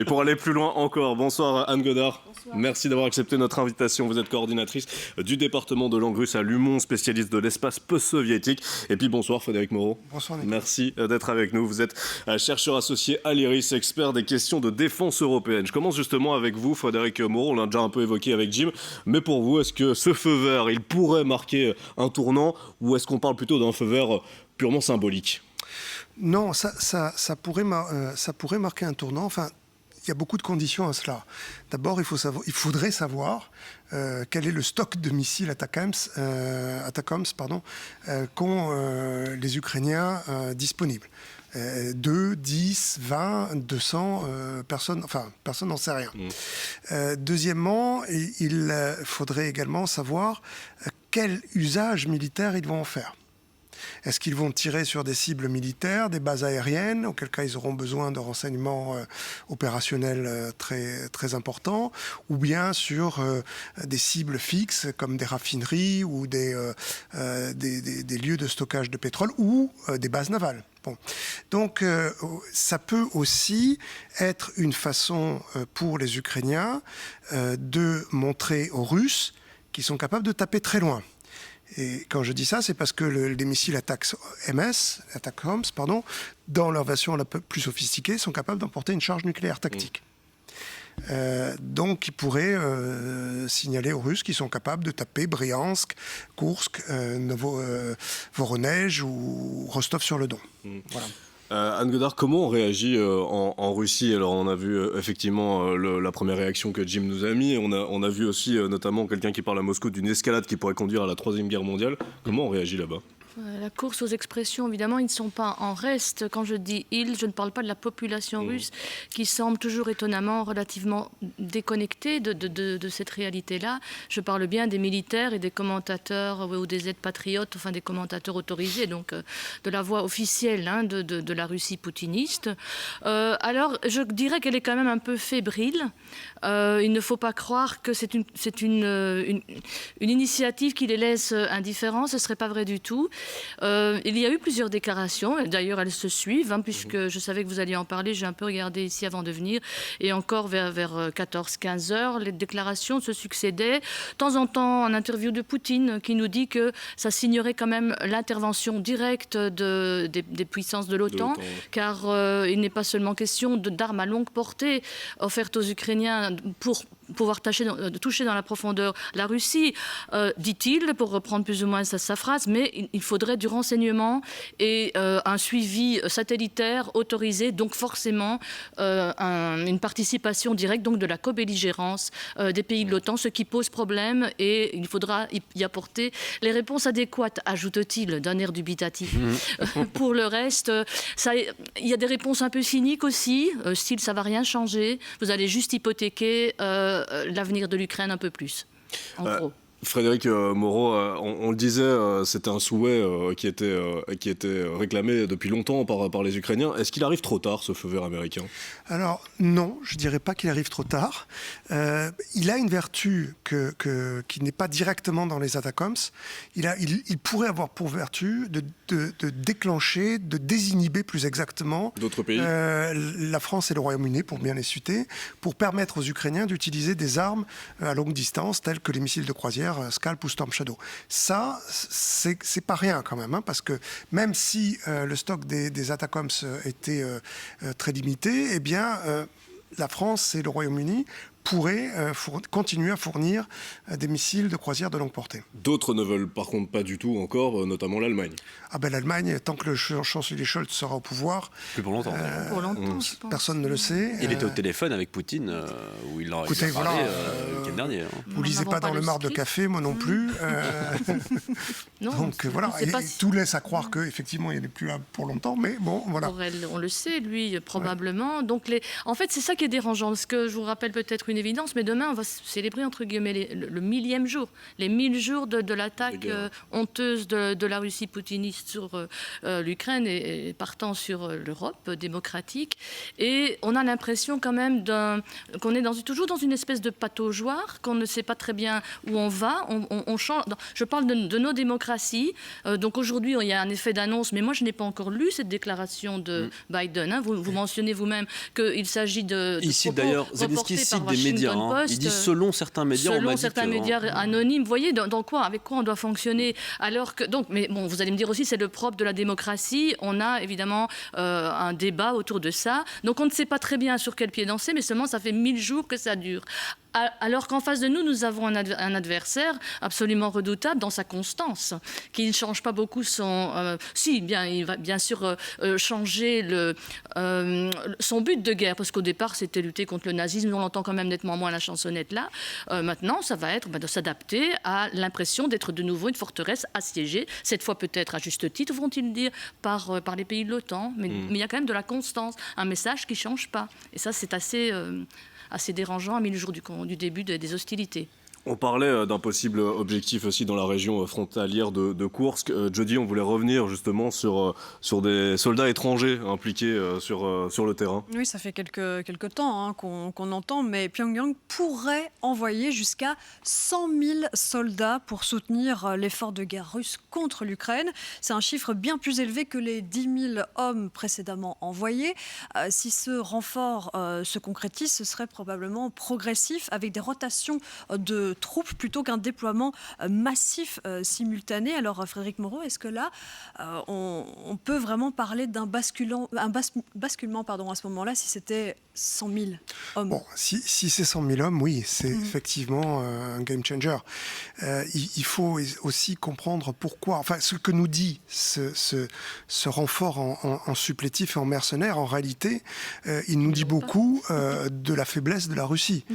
Et pour aller plus loin encore, bonsoir Anne Godard. Bonsoir. Merci d'avoir accepté notre invitation. Vous êtes coordinatrice du département de langue russe à Lumon, spécialiste de l'espace post-soviétique. Et puis bonsoir Frédéric Moreau. Bonsoir Nicolas. Merci d'être avec nous. Vous êtes chercheur associé à l'IRIS, expert des questions de défense européenne. Je commence justement avec vous Frédéric Moreau, on l'a déjà un peu évoqué avec Jim. Mais pour vous, est-ce que ce feu vert, il pourrait marquer un tournant ou est-ce qu'on parle plutôt d'un feu vert purement symbolique ? Non, ça pourrait marquer un tournant. Enfin, il y a beaucoup de conditions à cela. D'abord, il faudrait savoir quel est le stock de missiles Atacams qu'ont les Ukrainiens disponibles. 2, 10, 20, 200, personne n'en sait rien. Deuxièmement, il faudrait également savoir quel usage militaire ils vont en faire. Est-ce qu'ils vont tirer sur des cibles militaires, des bases aériennes, auquel cas ils auront besoin de renseignements opérationnels très, très importants, ou bien sur des cibles fixes comme des raffineries ou des lieux de stockage de pétrole ou des bases navales. Bon. Donc ça peut aussi être une façon pour les Ukrainiens de montrer aux Russes qu'ils sont capables de taper très loin. Et quand je dis ça, c'est parce que les missiles Atacams, dans leur version la plus sophistiquée, sont capables d'emporter une charge nucléaire tactique. Donc, ils pourraient signaler aux Russes qu'ils sont capables de taper Briansk, Koursk, Voronezh ou Rostov-sur-le-Don. Voilà. Anne Godard, comment on réagit en Russie? Alors on a vu effectivement la première réaction que Jim nous a mis, on a vu aussi notamment quelqu'un qui parle à Moscou d'une escalade qui pourrait conduire à la Troisième Guerre mondiale. Comment on réagit là-bas? La course aux expressions, évidemment, ils ne sont pas en reste. Quand je dis « ils », je ne parle pas de la population russe qui semble toujours étonnamment relativement déconnectée de cette réalité-là. Je parle bien des militaires et des commentateurs ou des aides-patriotes, enfin des commentateurs autorisés, donc de la voix officielle de la Russie poutiniste. Alors, je dirais qu'elle est quand même un peu fébrile. Il ne faut pas croire que c'est une initiative qui les laisse indifférents. Ce ne serait pas vrai du tout. Il y a eu plusieurs déclarations, d'ailleurs elles se suivent, puisque je savais que vous alliez en parler, j'ai un peu regardé ici avant de venir, et encore vers 14-15 heures, les déclarations se succédaient. De temps en temps, en interview de Poutine, qui nous dit que ça signerait quand même l'intervention directe des puissances de l'OTAN, car il n'est pas seulement question d'armes à longue portée offertes aux Ukrainiens pour pouvoir toucher dans la profondeur la Russie, dit-il, pour reprendre plus ou moins sa phrase, mais il faudrait du renseignement et un suivi satellitaire autorisé, donc forcément une participation directe donc de la co-belligérance des pays de l'OTAN, ce qui pose problème et il faudra y apporter les réponses adéquates, ajoute-t-il d'un air dubitatif. Pour le reste, il y a des réponses un peu cyniques aussi, style ça va rien changer, vous allez juste hypothéquer l'avenir de l'Ukraine un peu plus, en gros. Frédéric Moreau, on le disait, c'était un souhait qui était réclamé depuis longtemps par les Ukrainiens. Est-ce qu'il arrive trop tard, ce feu vert américain? Alors non, je ne dirais pas qu'il arrive trop tard. Il a une vertu qui n'est pas directement dans les Atacams. Il pourrait avoir pour vertu de déclencher, de désinhiber plus exactement d'autres pays, la France et le Royaume-Uni, pour bien les citer, pour permettre aux Ukrainiens d'utiliser des armes à longue distance, telles que les missiles de croisière Scalp ou Storm Shadow. Ça, c'est pas rien quand même, parce que même si le stock des Atacams était très limité, eh bien, la France et le Royaume-Uni pourraient continuer à fournir des missiles de croisière de longue portée. D'autres ne veulent par contre pas du tout encore, notamment l'Allemagne. Ah ben l'Allemagne, tant que le chancelier Scholz sera au pouvoir... Plus pour longtemps. Pour longtemps, je pense. Personne ne le sait. Il était au téléphone avec Poutine, où il en a parlé le week-end dernier. Vous lisez pas dans le marc de café, moi non plus. Non, donc voilà, tout laisse à croire qu'effectivement, il n'est plus là pour longtemps, mais bon, voilà. Borrell, on le sait, lui, probablement. Ouais. Donc en fait, c'est ça qui est dérangeant. Ce que je vous rappelle peut-être une évidence, mais demain, on va célébrer, entre guillemets, le 1000e jour, les 1000 jours de l'attaque honteuse de la Russie poutiniste sur l'Ukraine et partant sur l'Europe démocratique. Et on a l'impression quand même qu'on est toujours dans une espèce de pataugeoire pouvoir, qu'on ne sait pas très bien où on va. On change. Je parle de nos démocraties. Donc aujourd'hui, il y a un effet d'annonce, mais moi, je n'ai pas encore lu cette déclaration de Biden. Hein. Vous mentionnez vous-même qu'il s'agit de ici d'ailleurs, Zelensky cite des médias. Il dit selon certains médias. Selon certains médias anonymes. Vous voyez avec quoi on doit fonctionner. Alors que mais bon, vous allez me dire aussi, c'est le propre de la démocratie. On a évidemment un débat autour de ça. Donc on ne sait pas très bien sur quel pied danser, mais seulement ça fait 1000 jours que ça dure. Alors qu'en face de nous, nous avons un adversaire absolument redoutable dans sa constance, qui ne change pas beaucoup son... il va bien sûr changer son but de guerre, parce qu'au départ, c'était lutter contre le nazisme. On l'entend quand même nettement moins, la chansonnette là. Maintenant, ça va être de s'adapter à l'impression d'être de nouveau une forteresse assiégée, cette fois peut-être à juste titre, vont-ils dire, par les pays de l'OTAN. Mais il y a quand même de la constance, un message qui ne change pas. Et ça, c'est assez dérangeant à 1000 jours du début des hostilités. On parlait d'un possible objectif aussi dans la région frontalière de Koursk. Jody, on voulait revenir justement sur des soldats étrangers impliqués sur le terrain. Oui, ça fait quelques temps qu'on entend, mais Pyongyang pourrait envoyer jusqu'à 100 000 soldats pour soutenir l'effort de guerre russe contre l'Ukraine. C'est un chiffre bien plus élevé que les 10 000 hommes précédemment envoyés. Si ce renfort se concrétise, ce serait probablement progressif avec des rotations de troupes plutôt qu'un déploiement massif simultané. Alors Frédéric Moreau, est-ce que là on peut vraiment parler d'un basculement à ce moment-là si c'était 100 000 hommes? Bon, si c'est 100 000 hommes, oui, c'est effectivement un game changer. Il faut aussi comprendre pourquoi, enfin ce que nous dit ce renfort en supplétif et en mercenaires, en réalité, il nous dit beaucoup de la faiblesse de la Russie.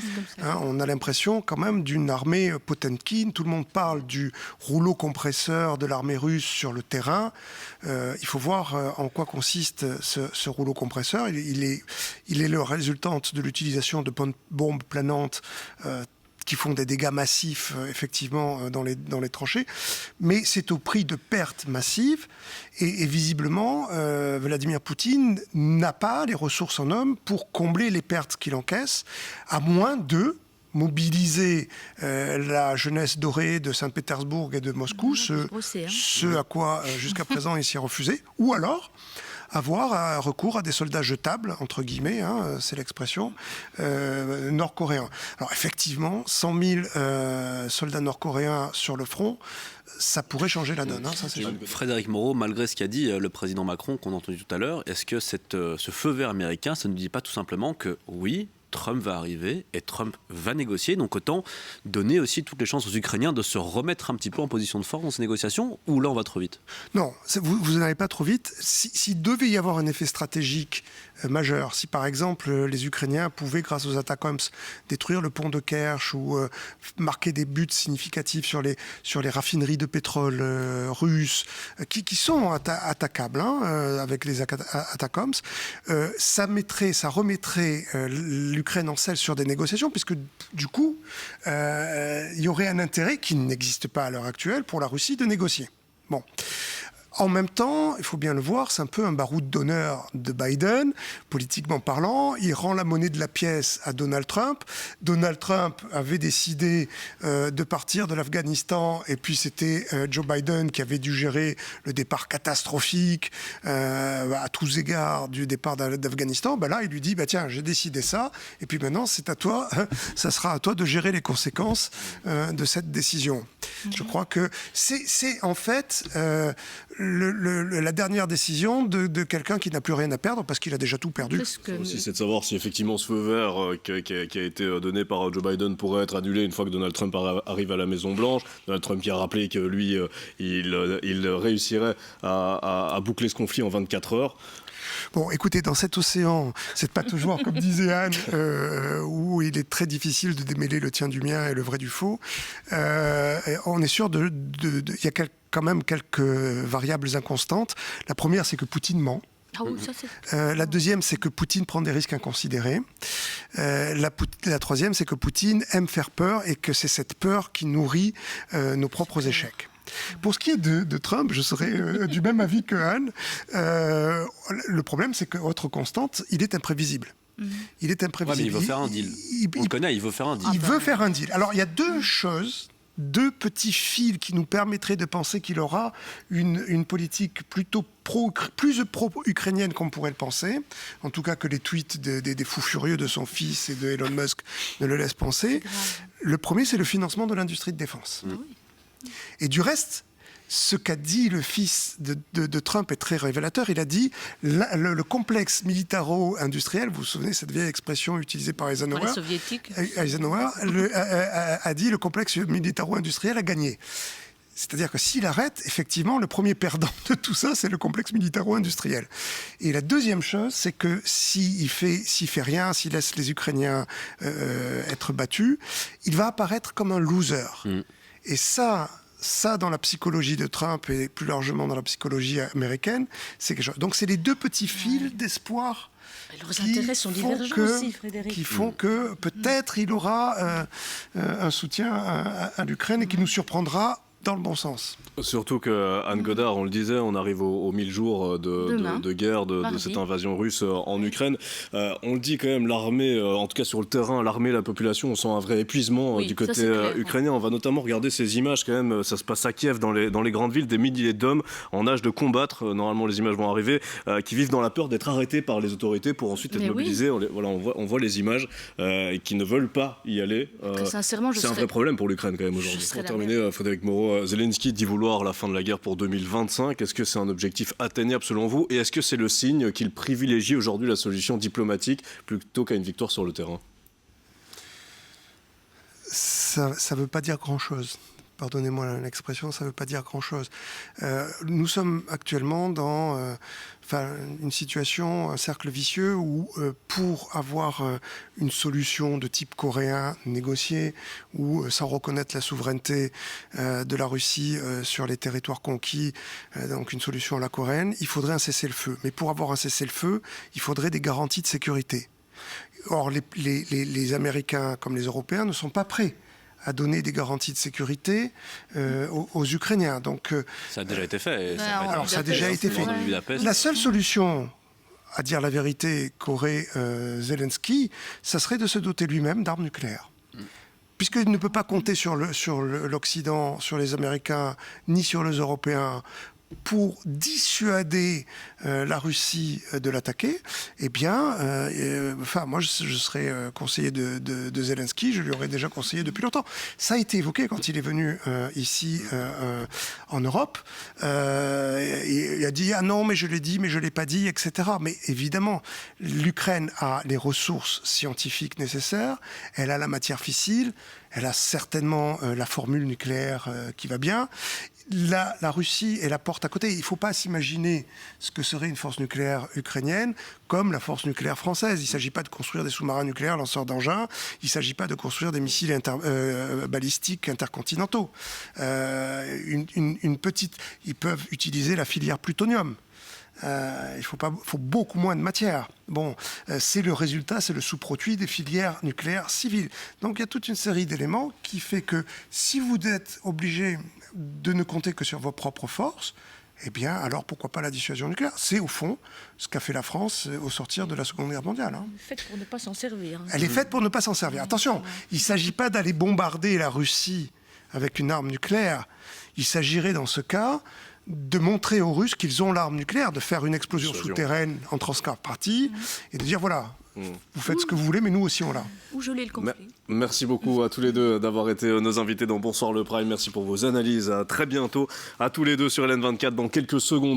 On a l'impression quand même d'une armée Potemkin. Tout le monde parle du rouleau compresseur de l'armée russe sur le terrain. Il faut voir en quoi consiste ce rouleau compresseur. Il est le résultante de l'utilisation de bombes planantes qui font des dégâts massifs, effectivement, dans les tranchées. Mais c'est au prix de pertes massives. Et visiblement, Vladimir Poutine n'a pas les ressources en hommes pour combler les pertes qu'il encaisse, à moins de mobiliser la jeunesse dorée de Saint-Pétersbourg et de Moscou, ce à quoi jusqu'à présent il s'y est refusé, ou alors avoir recours à des soldats jetables, entre guillemets, c'est l'expression, nord-coréens. Alors effectivement, 100 000 soldats nord-coréens sur le front, ça pourrait changer la donne. Ça, c'est Frédéric Moreau, malgré ce qu'a dit le président Macron, qu'on a entendu tout à l'heure, est-ce que ce feu vert américain, ça ne dit pas tout simplement que oui, Trump va arriver et Trump va négocier, donc autant donner aussi toutes les chances aux Ukrainiens de se remettre un petit peu en position de force dans ces négociations, ou là on va trop vite? Non, vous n'allez pas trop vite. S'il devait y avoir un effet stratégique majeur, si par exemple les Ukrainiens pouvaient, grâce aux ATACMS, détruire le pont de Kerch ou marquer des buts significatifs sur les raffineries de pétrole russes, qui sont attaquables avec les ATACMS, ça remettrait l'Ukraine en selle sur des négociations, puisque du coup, il y aurait un intérêt qui n'existe pas à l'heure actuelle pour la Russie de négocier. Bon. En même temps, il faut bien le voir, c'est un peu un baroud d'honneur de Biden, politiquement parlant. Il rend la monnaie de la pièce à Donald Trump. Donald Trump avait décidé de partir de l'Afghanistan, et puis c'était Joe Biden qui avait dû gérer le départ catastrophique à tous égards du départ d'Afghanistan. Là, il lui dit, tiens, j'ai décidé ça, et puis maintenant, c'est à toi, ça sera à toi de gérer les conséquences de cette décision. Je crois que c'est en fait la dernière décision de quelqu'un qui n'a plus rien à perdre parce qu'il a déjà tout perdu. Aussi, c'est de savoir si effectivement ce feu vert qui a été donné par Joe Biden pourrait être annulé une fois que Donald Trump arrive à la Maison-Blanche. Donald Trump qui a rappelé que lui, il réussirait à boucler ce conflit en 24 heures. Bon, écoutez, dans cet océan, c'est pas toujours, comme disait Anne, où il est très difficile de démêler le tien du mien et le vrai du faux. On est sûr il y a quand même quelques variables inconstantes. La première, c'est que Poutine ment. La deuxième, c'est que Poutine prend des risques inconsidérés. La troisième, c'est que Poutine aime faire peur et que c'est cette peur qui nourrit nos propres échecs. Pour ce qui est de Trump, je serais du même avis que Anne. Le problème, c'est que, autre constante, il est imprévisible. Il est imprévisible. Ouais, mais il veut faire un deal. On le connaît, il veut faire un deal. Il veut faire un deal. Alors, il y a deux choses, deux petits fils qui nous permettraient de penser qu'il aura une politique plutôt plus pro-ukrainienne qu'on pourrait le penser. En tout cas, que les tweets des fous furieux de son fils et de Elon Musk ne le laissent penser. Le premier, c'est le financement de l'industrie de défense. Et du reste, ce qu'a dit le fils de Trump est très révélateur. Il a dit le complexe militaro-industriel, vous vous souvenez cette vieille expression utilisée par Eisenhower, Les soviétiques. Eisenhower a dit le complexe militaro-industriel a gagné. C'est-à-dire que s'il arrête, effectivement, le premier perdant de tout ça, c'est le complexe militaro-industriel. Et la deuxième chose, c'est que s'il fait rien, s'il laisse les Ukrainiens être battus, il va apparaître comme un loser. Et ça, dans la psychologie de Trump et plus largement dans la psychologie américaine, c'est quelque chose. Donc, c'est les deux petits fils d'espoir Leurs intérêts sont divergents aussi, Frédéric. qui font que peut-être il aura un soutien à l'Ukraine et qui nous surprendra dans le bon sens. Surtout que Anne Godard, on le disait, on arrive aux 1000 jours de guerre, de cette invasion russe en Ukraine. On le dit quand même, l'armée, en tout cas sur le terrain, l'armée, la population, on sent un vrai épuisement du côté ukrainien. On va notamment regarder ces images quand même, ça se passe à Kiev, dans les grandes villes, des milliers d'hommes en âge de combattre, normalement les images vont arriver, qui vivent dans la peur d'être arrêtés par les autorités pour ensuite être mobilisés. On voit les images et qui ne veulent pas y aller. Très sincèrement, c'est un vrai problème pour l'Ukraine quand même aujourd'hui. Pour terminer, Frédéric Moreau, Zelensky dit vouloir la fin de la guerre pour 2025. Est-ce que c'est un objectif atteignable selon vous? Et est-ce que c'est le signe qu'il privilégie aujourd'hui la solution diplomatique plutôt qu'à une victoire sur le terrain? Ça ne veut pas dire grand-chose. Pardonnez-moi l'expression, ça ne veut pas dire grand-chose. Nous sommes actuellement dans une situation, un cercle vicieux où pour avoir une solution de type coréen négociée ou sans reconnaître la souveraineté de la Russie sur les territoires conquis, donc une solution à la coréenne, il faudrait un cessez-le-feu. Mais pour avoir un cessez-le-feu, il faudrait des garanties de sécurité. Or, les Américains comme les Européens ne sont pas prêts à donner des garanties de sécurité aux Ukrainiens. Donc, ça a déjà été fait. Ça a déjà été fait. La seule solution, à dire la vérité, qu'aurait Zelensky, ça serait de se doter lui-même d'armes nucléaires. Puisqu'il ne peut pas compter sur l'Occident, sur les Américains, ni sur les Européens, pour dissuader la Russie de l'attaquer, eh bien, moi je serais conseiller de Zelensky, je lui aurais déjà conseillé depuis longtemps. Ça a été évoqué quand il est venu ici en Europe. Il a dit « Ah non, mais je l'ai dit, mais je ne l'ai pas dit », etc. Mais évidemment, l'Ukraine a les ressources scientifiques nécessaires, elle a la matière fissile, elle a certainement la formule nucléaire qui va bien. La Russie est la porte à côté. Il ne faut pas s'imaginer ce que serait une force nucléaire ukrainienne comme la force nucléaire française. Il ne s'agit pas de construire des sous-marins nucléaires lanceurs d'engins. Il ne s'agit pas de construire des missiles balistiques intercontinentaux. Ils peuvent utiliser la filière plutonium. Il faut beaucoup moins de matière. C'est le résultat, c'est le sous-produit des filières nucléaires civiles. Donc il y a toute une série d'éléments qui fait que si vous êtes obligé de ne compter que sur vos propres forces, eh bien, alors pourquoi pas la dissuasion nucléaire? C'est au fond ce qu'a fait la France au sortir de la Seconde Guerre mondiale. Elle est faite pour ne pas s'en servir. Elle est faite pour ne pas s'en servir. Attention, il ne s'agit pas d'aller bombarder la Russie avec une arme nucléaire. Il s'agirait dans ce cas de montrer aux Russes qu'ils ont l'arme nucléaire, de faire une explosion souterraine en Transcarpathie et de dire voilà, vous faites ce que vous voulez, mais nous aussi on l'a. Ou geler le conflit. Merci beaucoup à tous les deux d'avoir été nos invités dans Bonsoir le Prime. Merci pour vos analyses. À très bientôt à tous les deux sur LN24 dans quelques secondes.